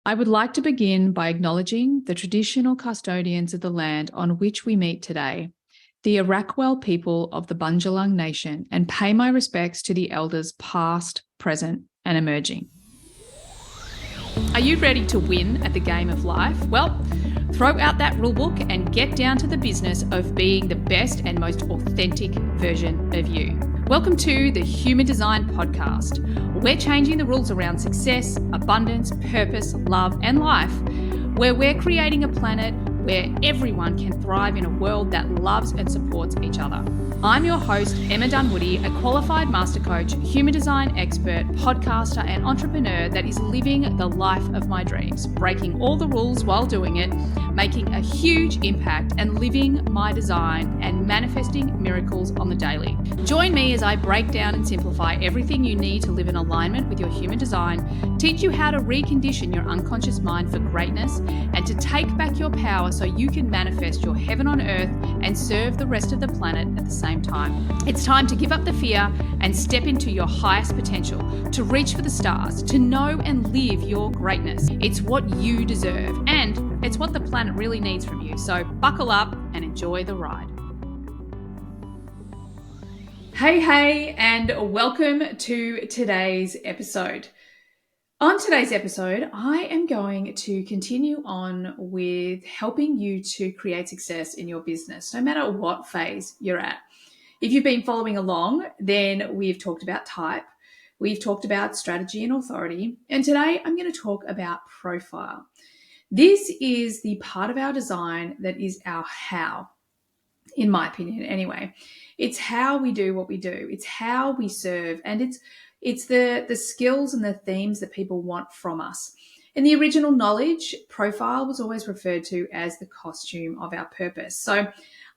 I would like to begin by acknowledging the traditional custodians of the land on which we meet today, the Arakwal people of the Bundjalung Nation, and pay my respects to the elders past, present, and emerging. Are you ready to win at the game of life? Well, throw out that rulebook and get down to the business of being the best and most authentic version of you. Welcome to the Human Design Podcast. We're changing the rules around success, abundance, purpose, love, and life, where we're creating a planet where everyone can thrive in a world that loves and supports each other. I'm your host, Emma Dunwoody, a qualified master coach, human design expert, podcaster, and entrepreneur that is living the life of my dreams, breaking all the rules while doing it, making a huge impact, and living my design and manifesting miracles on the daily. Join me as I break down and simplify everything you need to live in alignment with your human design, teach you how to recondition your unconscious mind for greatness, and to take back your power so you can manifest your heaven on earth and serve the rest of the planet at the same time. It's time to give up the fear and step into your highest potential, to reach for the stars, to know and live your greatness. It's what you deserve, and it's what the planet really needs from you. So buckle up and enjoy the ride. Hey, and welcome to today's episode. On today's episode, I am going to continue on with helping you to create success in your business, no matter what phase you're at. If you've been following along, then we've talked about type, we've talked about strategy and authority, and today I'm going to talk about profile. This is the part of our design that is our how, in my opinion anyway. It's how we do what we do. It's how we serve, and it's the skills and the themes that people want from us. In the original knowledge, profile was always referred to as the costume of our purpose. So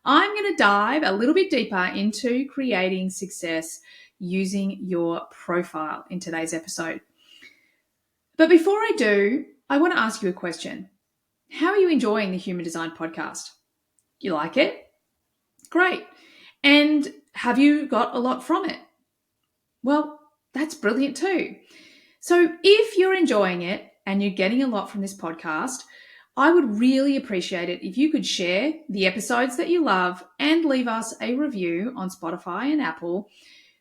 I'm going to dive a little bit deeper into creating success using your profile in today's episode. But before I do, I want to ask you a question. How are you enjoying the Human Design Podcast? You like it? Great. And have you got a lot from it? Well, that's brilliant too. So if you're enjoying it and you're getting a lot from this podcast, I would really appreciate it if you could share the episodes that you love and leave us a review on Spotify and Apple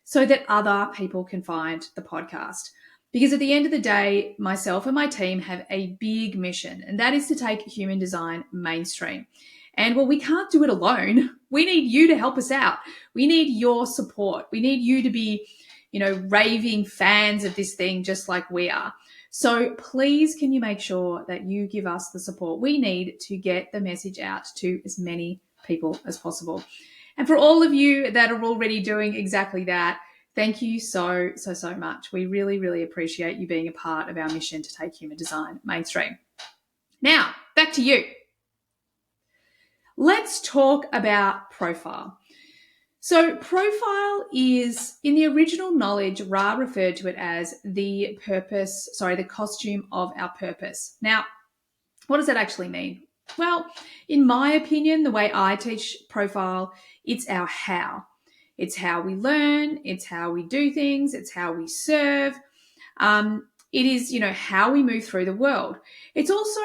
so that other people can find the podcast. Because at the end of the day, myself and my team have a big mission, and that is to take human design mainstream. And well, we can't do it alone. We need you to help us out. We need your support. We need you to be, raving fans of this thing just like we are. So please, can you make sure that you give us the support we need to get the message out to as many people as possible? And for all of you that are already doing exactly that, thank you so much. We really, really appreciate you being a part of our mission to take human design mainstream. Now, back to you. Let's talk about profile. So profile is, in the original knowledge, Ra referred to it as the costume of our purpose. Now, what does that actually mean? Well, in my opinion, the way I teach profile, it's our how. It's how we learn, it's how we do things, it's how we serve. It is, how we move through the world. It's also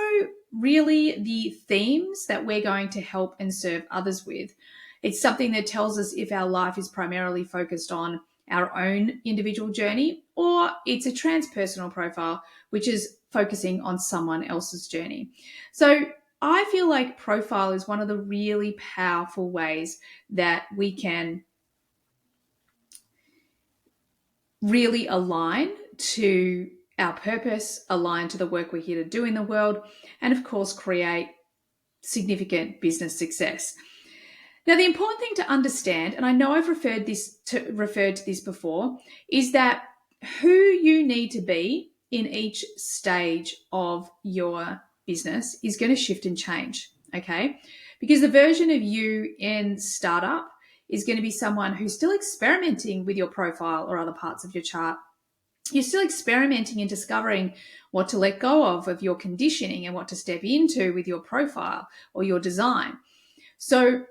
really the themes that we're going to help and serve others with. It's something that tells us if our life is primarily focused on our own individual journey, or it's a transpersonal profile, which is focusing on someone else's journey. So I feel like profile is one of the really powerful ways that we can really align to our purpose, align to the work we're here to do in the world, and of course, create significant business success. Now, the important thing to understand, and I know I've referred to this before, is that who you need to be in each stage of your business is going to shift and change, okay? Because the version of you in startup is going to be someone who's still experimenting with your profile or other parts of your chart. You're still experimenting and discovering what to let go of your conditioning and what to step into with your profile or your design. So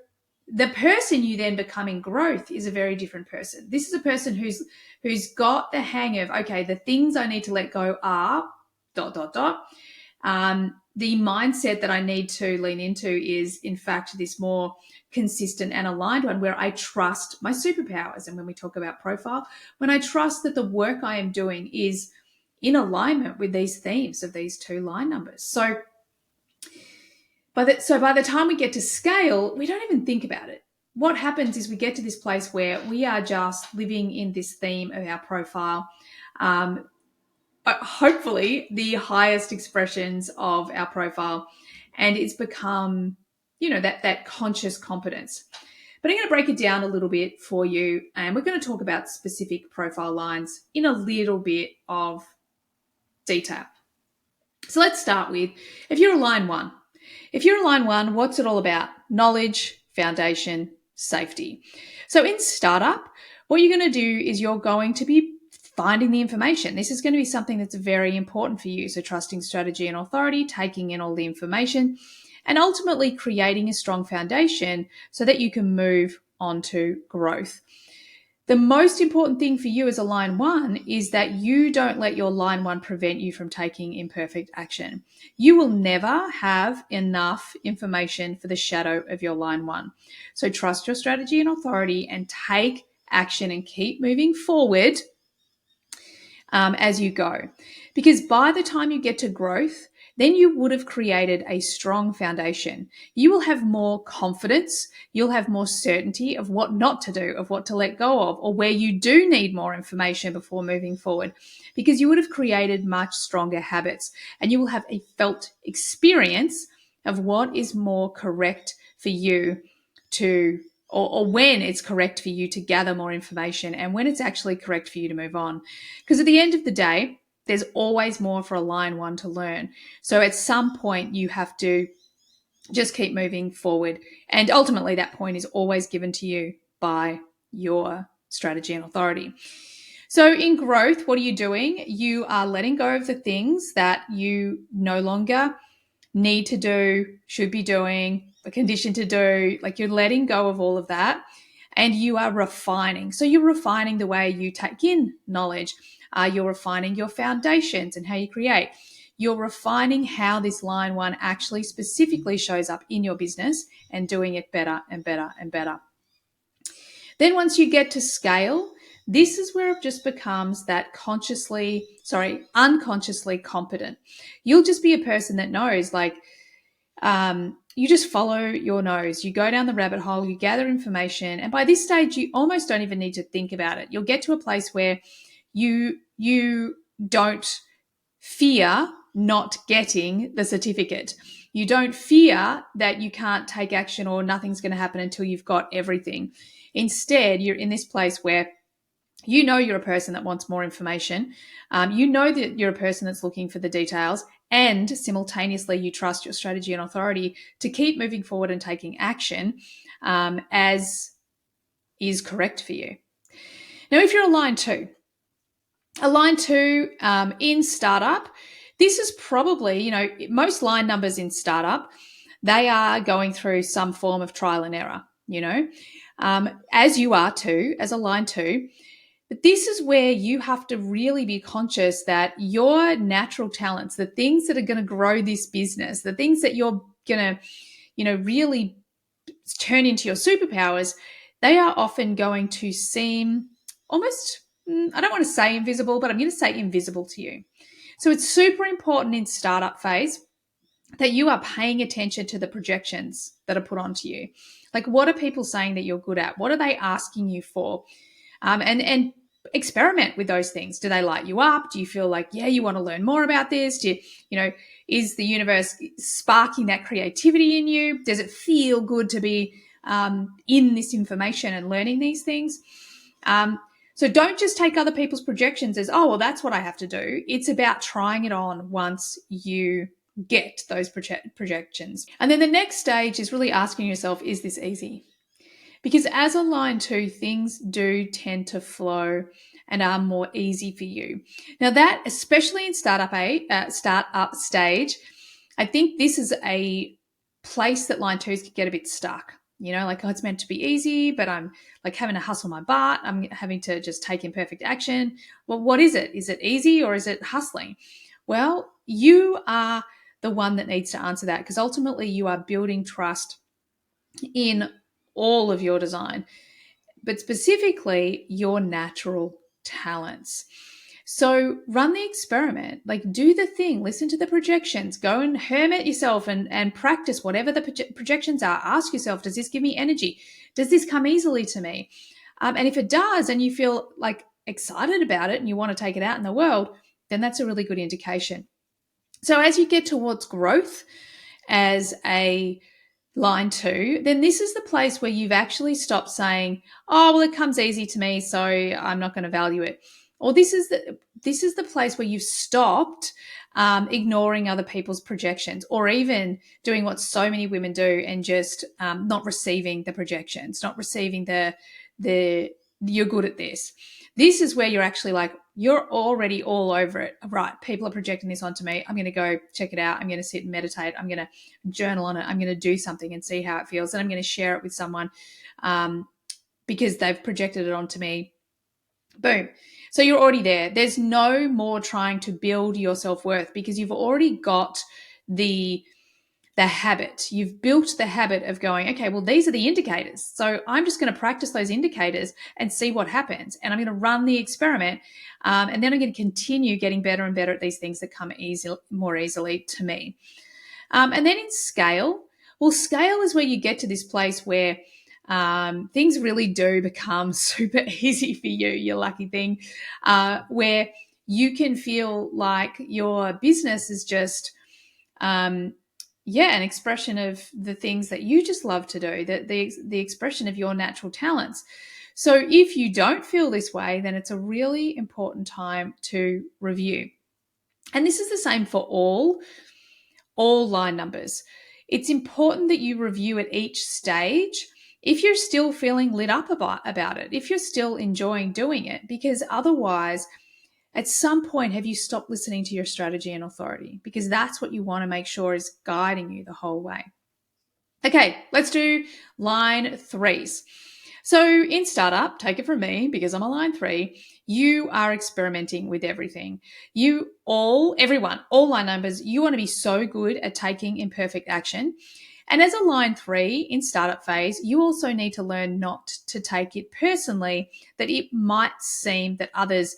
the person you then become in growth is a very different person. This is a person who's got the hang of, okay, the things I need to let go are ... The mindset that I need to lean into is, in fact, this more consistent and aligned one where I trust my superpowers. And when we talk about profile, when I trust that the work I am doing is in alignment with these themes of these two line numbers. So by the time we get to scale, we don't even think about it. What happens is we get to this place where we are just living in this theme of our profile. Hopefully the highest expressions of our profile, and it's become, that conscious competence. But I'm going to break it down a little bit for you, and we're going to talk about specific profile lines in a little bit of detail. So let's start with, if you're a line one. If you're a line one, what's it all about? Knowledge, foundation, safety. So in startup, what you're going to do is you're going to be finding the information. This is going to be something that's very important for you. So trusting strategy and authority, taking in all the information, and ultimately creating a strong foundation so that you can move on to growth. The most important thing for you as a line one is that you don't let your line one prevent you from taking imperfect action. You will never have enough information for the shadow of your line one. So trust your strategy and authority and take action and keep moving forward as you go. Because by the time you get to growth, then you would have created a strong foundation. You will have more confidence. You'll have more certainty of what not to do, of what to let go of, or where you do need more information before moving forward, because you would have created much stronger habits, and you will have a felt experience of what is more correct for you to, or when it's correct for you to gather more information, and when it's actually correct for you to move on. Because at the end of the day, there's always more for a line one to learn. So at some point, you have to just keep moving forward. And ultimately, that point is always given to you by your strategy and authority. So in growth, what are you doing? You are letting go of the things that you no longer need to do, should be doing, a condition to do. Like, you're letting go of all of that, and you are refining. So you're refining the way you take in knowledge. You're refining your foundations and how you create. You're refining how this line one actually specifically shows up in your business and doing it better and better and better. Then once you get to scale, this is where it just becomes that unconsciously competent. You'll just be a person that knows, you just follow your nose. You go down the rabbit hole, you gather information, and by this stage, you almost don't even need to think about it. You'll get to a place where you don't fear not getting the certificate. You don't fear that you can't take action or nothing's going to happen until you've got everything. Instead, you're in this place where you know you're a person that wants more information. You know that you're a person that's looking for the details, and simultaneously you trust your strategy and authority to keep moving forward and taking action as is correct for you. Now, if you're a line two in startup, this is probably, most line numbers in startup, they are going through some form of trial and error, as you are too, as a line two. But this is where you have to really be conscious that your natural talents, the things that are going to grow this business, the things that you're going to, really turn into your superpowers, they are often going to seem almost, I don't want to say invisible, but I'm going to say invisible to you. So it's super important in startup phase that you are paying attention to the projections that are put onto you. Like, what are people saying that you're good at? What are they asking you for? And experiment with those things. Do they light you up? Do you feel like, you want to learn more about this? Is the universe sparking that creativity in you? Does it feel good to be in this information and learning these things? So don't just take other people's projections as, oh, well, that's what I have to do. It's about trying it on once you get those projections. And then the next stage is really asking yourself, is this easy? Because as a line two, things do tend to flow and are more easy for you. Now that, especially in startup stage, I think this is a place that line twos could get a bit stuck. It's meant to be easy, but I'm having to hustle my butt. I'm having to just take imperfect action. Well, what is it? Is it easy or is it hustling? Well, you are the one that needs to answer that, because ultimately you are building trust in all of your design, but specifically your natural talents. So run the experiment, like do the thing, listen to the projections, go and hermit yourself and practice whatever the projections are. Ask yourself, does this give me energy? Does this come easily to me? And if it does, and you feel like excited about it and you want to take it out in the world, then that's a really good indication. So as you get towards growth as a line 2, then this is the place where you've actually stopped saying, oh, well, it comes easy to me, so I'm not going to value it. Or this is the place where you've stopped ignoring other people's projections, or even doing what so many women do and just not receiving the projections, not receiving the you're good at this. This is where you're actually like, you're already all over it. Right, people are projecting this onto me. I'm going to go check it out. I'm going to sit and meditate. I'm going to journal on it. I'm going to do something and see how it feels. And I'm going to share it with someone because they've projected it onto me. Boom. So you're already there. There's no more trying to build your self-worth because you've already got the habit. You've built the habit of going, okay, well, these are the indicators. So I'm just going to practice those indicators and see what happens. And I'm going to run the experiment. And then I'm going to continue getting better and better at these things that come more easily to me. And then in scale, well, scale is where you get to this place where things really do become super easy for you, you lucky thing, where you can feel like your business is just an expression of the things that you just love to do, that the expression of your natural talents. So if you don't feel this way, then it's a really important time to review. And this is the same for all line numbers. It's important that you review at each stage if you're still feeling lit up about it, if you're still enjoying doing it, because otherwise, at some point, have you stopped listening to your strategy and authority? Because that's what you want to make sure is guiding you the whole way. Okay, let's do line 3s. So in startup, take it from me, because I'm a line 3, you are experimenting with everything. Everyone, all line numbers, you want to be so good at taking imperfect action. And as a line 3 in startup phase, you also need to learn not to take it personally, that it might seem that others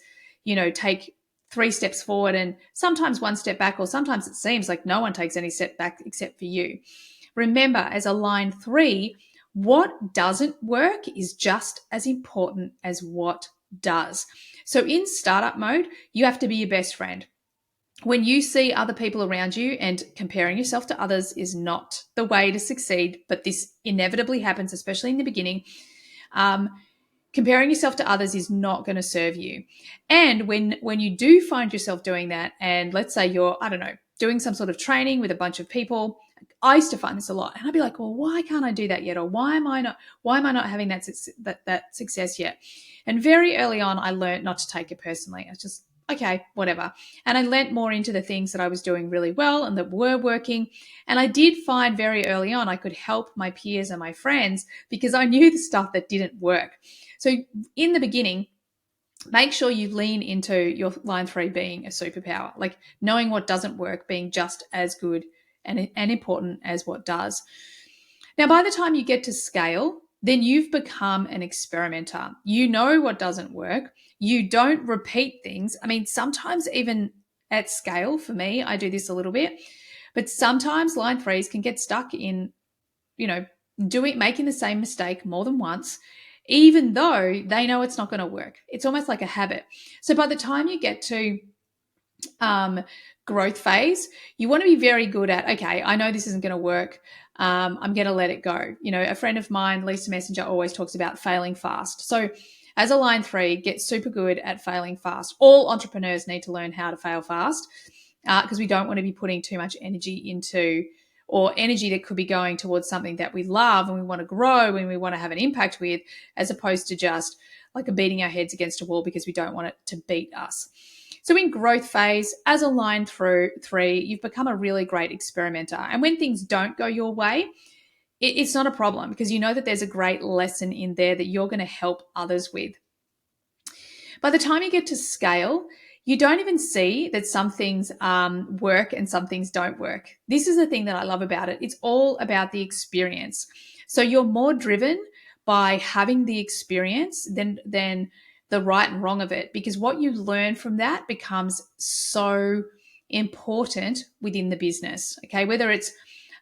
take 3 steps forward and sometimes 1 step back, or sometimes it seems like no one takes any step back except for you. Remember, as a line 3, what doesn't work is just as important as what does. So in startup mode, you have to be your best friend. When you see other people around you, and comparing yourself to others is not the way to succeed, but this inevitably happens, especially in the beginning. Comparing yourself to others is not going to serve you. And when you do find yourself doing that, and let's say you're, doing some sort of training with a bunch of people, I used to find this a lot, and I'd be like, well, why can't I do that yet? Or why am I not having that success yet? And very early on, I learned not to take it personally. I was just, okay, whatever. And I learned more into the things that I was doing really well and that were working. And I did find very early on I could help my peers and my friends because I knew the stuff that didn't work. So in the beginning, make sure you lean into your line 3 being a superpower, like knowing what doesn't work being just as good and important as what does. Now, by the time you get to scale, then you've become an experimenter. You know what doesn't work. You don't repeat things. I mean, sometimes even at scale, for me, I do this a little bit, but sometimes line 3s can get stuck in, making the same mistake more than once, even though they know it's not going to work. It's almost like a habit. So by the time you get to growth phase, you want to be very good at, okay, I know this isn't going to work. I'm going to let it go. A friend of mine, Lisa Messenger, always talks about failing fast. So as a line 3, get super good at failing fast. All entrepreneurs need to learn how to fail fast because we don't want to be putting too much energy into, or energy that could be going towards something that we love and we want to grow and we want to have an impact with, as opposed to just like beating our heads against a wall because we don't want it to beat us. So in growth phase, as a line 3, you've become a really great experimenter. And when things don't go your way, it's not a problem because you know that there's a great lesson in there that you're going to help others with. By the time you get to scale, you don't even see that some things work and some things don't work. This is the thing that I love about it. It's all about the experience. So you're more driven by having the experience than the right and wrong of it, because what you learn from that becomes so important within the business. Okay, whether it's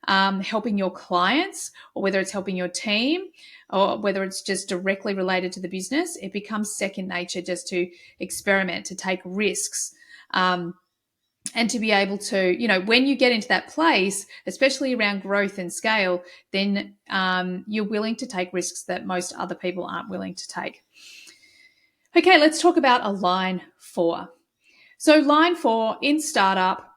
helping your clients or whether it's helping your team or whether it's just directly related to the business, it becomes second nature just to experiment, to take risks. And to be able to, when you get into that place, especially around growth and scale, then you're willing to take risks that most other people aren't willing to take. Okay, let's talk about a line 4. So line 4 in startup,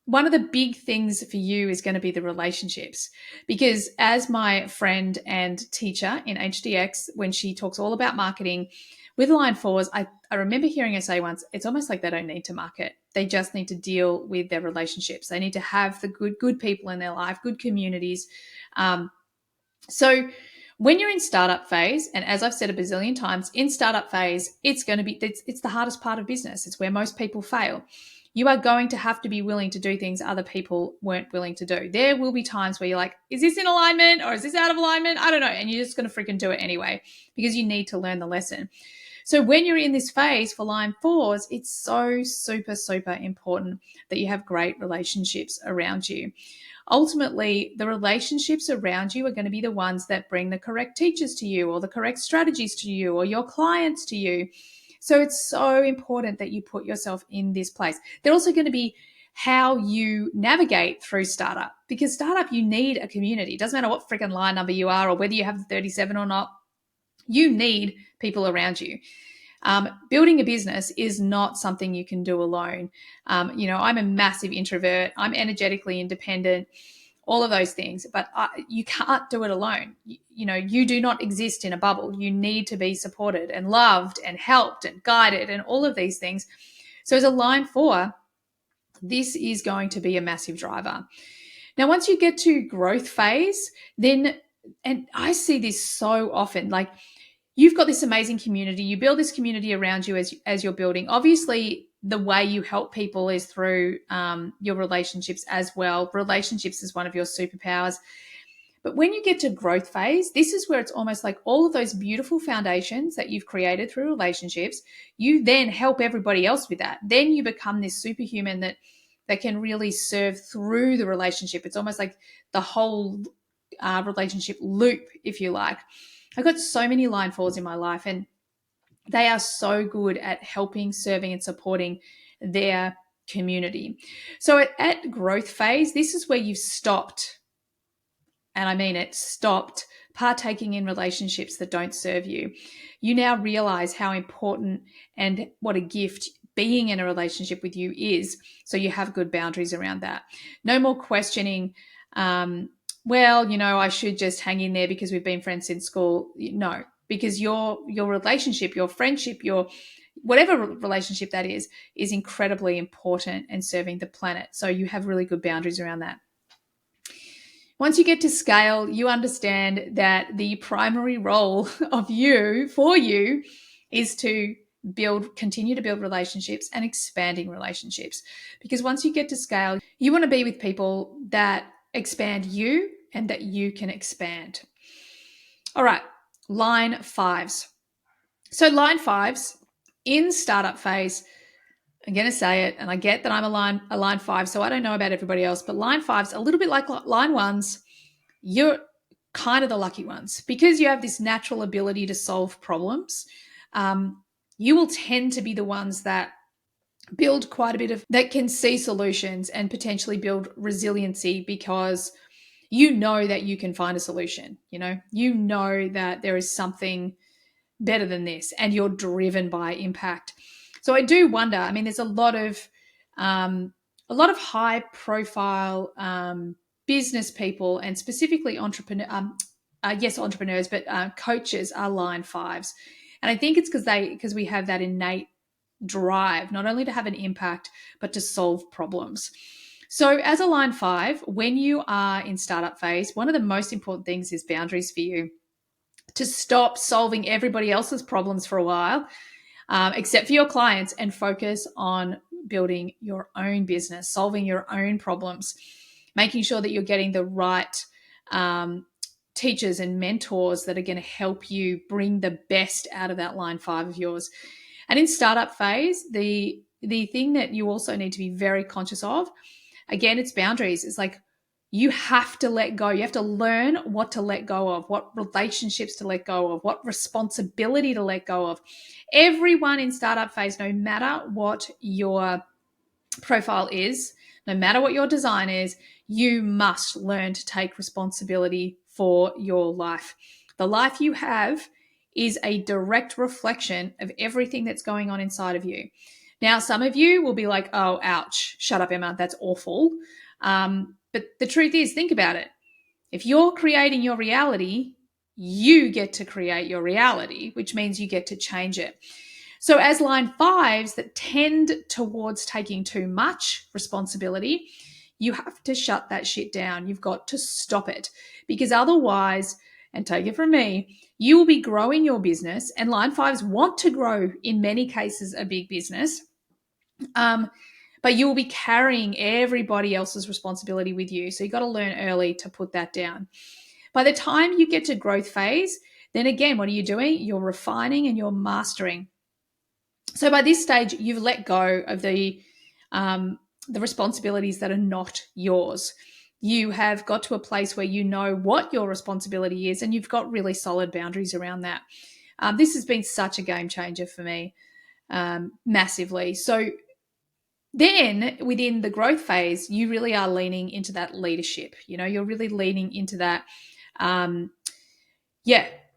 one of the big things for you is going to be the relationships, because as my friend and teacher in HDX, when she talks all about marketing with line 4s, I remember hearing her say once, it's almost like they don't need to market. They just need to deal with their relationships. They need to have the good people in their life, good communities. So when you're in startup phase, and as I've said a bazillion times, in startup phase, it's the hardest part of business. It's where most people fail. You are going to have to be willing to do things other people weren't willing to do. There will be times where you're like, is this in alignment or is this out of alignment? I don't know. And you're just going to freaking do it anyway because you need to learn the lesson. So when you're in this phase for line 4s, it's so super, super important that you have great relationships around you. Ultimately, the relationships around you are going to be the ones that bring the correct teachers to you or the correct strategies to you or your clients to you. So it's so important that you put yourself in this place. They're also going to be how you navigate through startup, because startup, you need a community. It doesn't matter what freaking line number you are or whether you have the 37 or not. You need people around you. Building a business is not something you can do alone. I'm a massive introvert. I'm energetically independent, all of those things, but you can't do it alone. You do not exist in a bubble. You need to be supported and loved and helped and guided and all of these things. So as a line 4, this is going to be a massive driver. Now, once you get to growth phase, then, and I see this so often, like, you've got this amazing community. You build this community around you as you're building. Obviously, the way you help people is through your relationships as well. Relationships is one of your superpowers. But when you get to growth phase, this is where it's almost like all of those beautiful foundations that you've created through relationships, you then help everybody else with that. Then you become this superhuman that can really serve through the relationship. It's almost like the whole relationship loop, if you like. I've got so many line 4s in my life, and they are so good at helping, serving, and supporting their community. So at growth phase, this is where you've stopped, and I mean it, stopped partaking in relationships that don't serve you. You now realize how important and what a gift being in a relationship with you is. So you have good boundaries around that. No more questioning, I should just hang in there because we've been friends since school. No, because your relationship, your friendship, your whatever relationship that is incredibly important and serving the planet. So you have really good boundaries around that. Once you get to scale, you understand that the primary role of for you is to continue to build relationships and expanding relationships. Because once you get to scale, you want to be with people that expand you and that you can expand. All right, line 5s. So line 5s in startup phase, I'm going to say it, and I get that I'm a line 5, so I don't know about everybody else, but line 5s, a little bit like line 1s, you're kind of the lucky ones because you have this natural ability to solve problems. You will tend to be the ones that build quite a bit that can see solutions and potentially build resiliency because you know that you can find a solution. You know that there is something better than this and you're driven by impact. So I do wonder, there's a lot of high profile business people and specifically entrepreneurs, but coaches are line 5s. And I think it's because we have that innate drive, not only to have an impact, but to solve problems. So as a line 5, when you are in startup phase, one of the most important things is boundaries for you. To stop solving everybody else's problems for a while except for your clients, and focus on building your own business, solving your own problems, making sure that you're getting the right teachers and mentors that are going to help you bring the best out of that line 5 of yours. And in startup phase, the thing that you also need to be very conscious of, again, it's boundaries. It's like you have to let go. You have to learn what to let go of, what relationships to let go of, what responsibility to let go of. Everyone in startup phase, no matter what your profile is, no matter what your design is, you must learn to take responsibility for your life. The life you have is a direct reflection of everything that's going on inside of you. Now, some of you will be like, oh, ouch, shut up, Emma, that's awful. But the truth is, think about it. If you're creating your reality, you get to create your reality, which means you get to change it. So as line 5s that tend towards taking too much responsibility, you have to shut that shit down. You've got to stop it, because otherwise, and take it from me, you will be growing your business, and line 5s want to grow, in many cases, a big business. But you will be carrying everybody else's responsibility with you. So you've got to learn early to put that down. By the time you get to growth phase, then again, what are you doing? You're refining and you're mastering. So by this stage, you've let go of the responsibilities that are not yours. You have got to a place where you know what your responsibility is, and you've got really solid boundaries around that. This has been such a game changer for me, massively. So then within the growth phase, you really are leaning into that leadership. You're really leaning into that,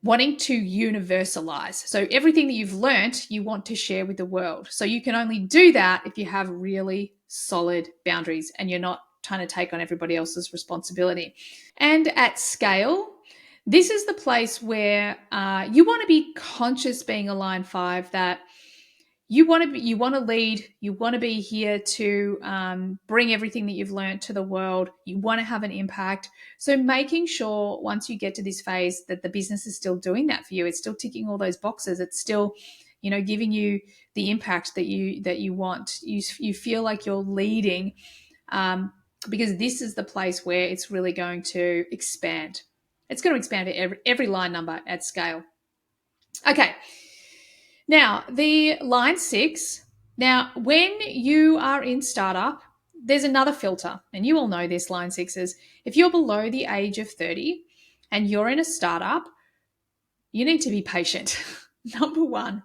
wanting to universalize. So everything that you've learnt, you want to share with the world. So you can only do that if you have really solid boundaries and you're not trying to take on everybody else's responsibility. And at scale, this is the place where you want to be conscious, being a line 5, that you want to lead, you want to be here to bring everything that you've learned to the world. You want to have an impact. So making sure once you get to this phase that the business is still doing that for you, it's still ticking all those boxes. It's still, giving you the impact that you want. You feel like you're leading, because this is the place where it's really going to expand. It's going to expand to every line number at scale. Okay. Now, the line 6. Now, when you are in startup, there's another filter, and you all know this, line 6s. If you're below the age of 30 and you're in a startup, you need to be patient. Number one,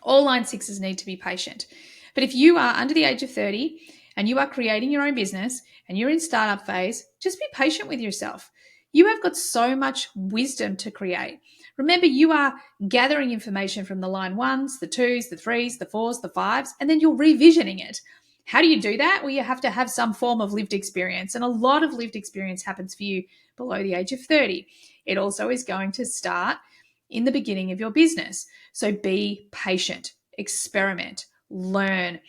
all line 6s need to be patient. But if you are under the age of 30 and you are creating your own business and you're in startup phase, just be patient with yourself. You have got so much wisdom to create. Remember, you are gathering information from the line 1s, the 2s, the 3s, the 4s, the 5s, and then you're revisioning it. How do you do that? Well, you have to have some form of lived experience, and a lot of lived experience happens for you below the age of 30. It also is going to start in the beginning of your business. So be patient, experiment, learn.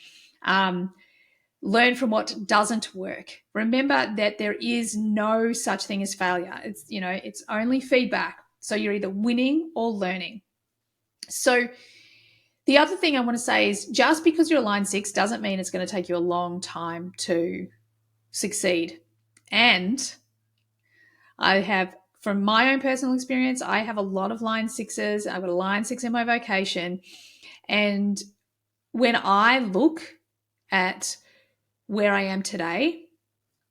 Learn from what doesn't work. Remember that there is no such thing as failure. It's only feedback. So you're either winning or learning. So the other thing I want to say is, just because you're a line 6 doesn't mean it's going to take you a long time to succeed. And I have, from my own personal experience, I have a lot of line 6s. I've got a line 6 in my vocation. And when I look at where I am today,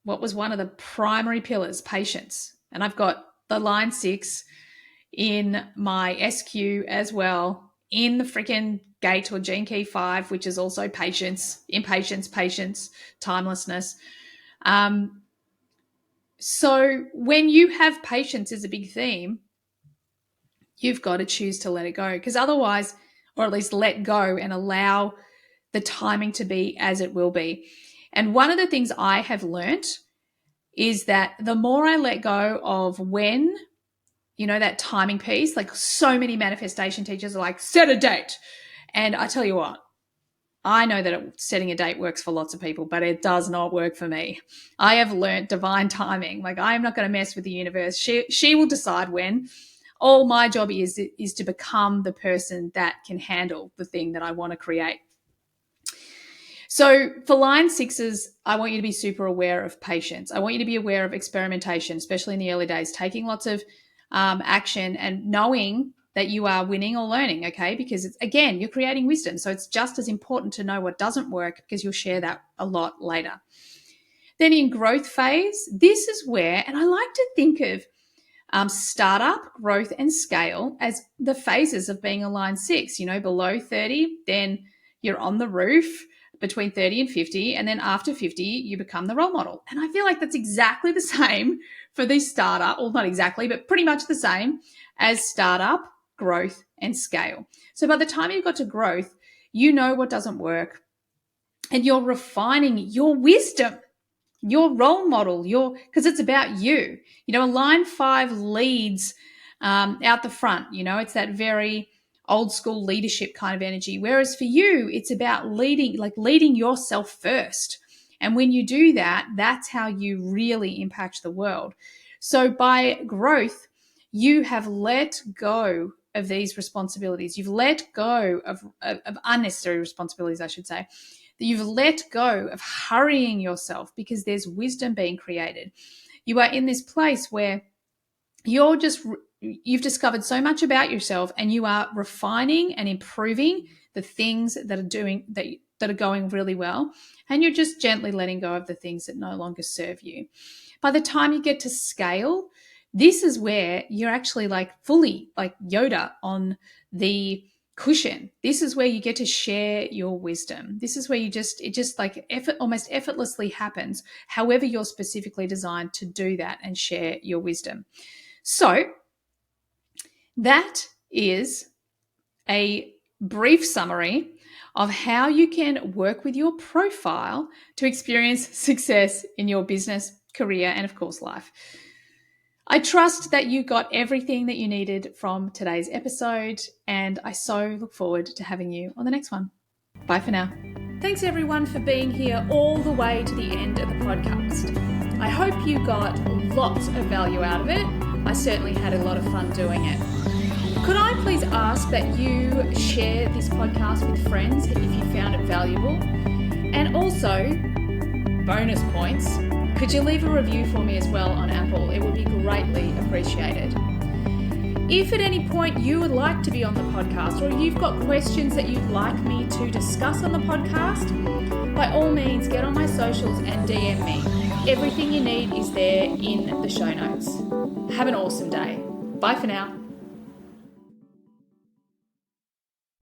what was one of the primary pillars? Patience. And I've got the line 6 in my SQ as well, in the freaking gate or gene key 5, which is also patience, impatience, patience, timelessness. So when you have patience as a big theme, you've got to choose to let it go, because otherwise, or at least let go and allow the timing to be as it will be. And one of the things I have learnt is that the more I let go of when, that timing piece, like so many manifestation teachers are like, set a date. And I tell you what, I know that setting a date works for lots of people, but it does not work for me. I have learnt divine timing. Like, I am not going to mess with the universe. She will decide when. All my job is to become the person that can handle the thing that I want to create. So for line sixes, I want you to be super aware of patience. I want you to be aware of experimentation, especially in the early days, taking lots of action and knowing that you are winning or learning, okay? Because it's, again, you're creating wisdom. So it's just as important to know what doesn't work, because you'll share that a lot later. Then in growth phase, this is where, and I like to think of startup, growth, and scale as the phases of being a line six. Below 30, then you're on the roof between 30 and 50, and then after 50, you become the role model. And I feel like that's exactly the same for the startup, well, not exactly, but pretty much the same as startup, growth, and scale. So by the time you've got to growth, you know what doesn't work, and you're refining your wisdom, your role model, because it's about you. A line five leads out the front. It's that very old school leadership kind of energy. Whereas for you, it's about leading yourself first. And when you do that, that's how you really impact the world. So by growth, you have let go of these responsibilities. You've let go of unnecessary responsibilities, I should say. That you've let go of hurrying yourself, because there's wisdom being created. You are in this place where you've discovered so much about yourself, and you are refining and improving the things that are going really well, and you're just gently letting go of the things that no longer serve you. By the time you get to scale, this is where you're actually fully like Yoda on the cushion. This is where you get to share your wisdom. This is where almost effortlessly happens, however you're specifically designed to do that and share your wisdom. So that is a brief summary of how you can work with your profile to experience success in your business, career, and of course, life. I trust that you got everything that you needed from today's episode, and I so look forward to having you on the next one. Bye for now. Thanks everyone for being here all the way to the end of the podcast. I hope you got lots of value out of it. I certainly had a lot of fun doing it. Could I please ask that you share this podcast with friends if you found it valuable? And also, bonus points, could you leave a review for me as well on Apple? It would be greatly appreciated. If at any point you would like to be on the podcast, or you've got questions that you'd like me to discuss on the podcast, by all means get on my socials and DM me. Everything you need is there in the show notes. Have an awesome day. Bye for now.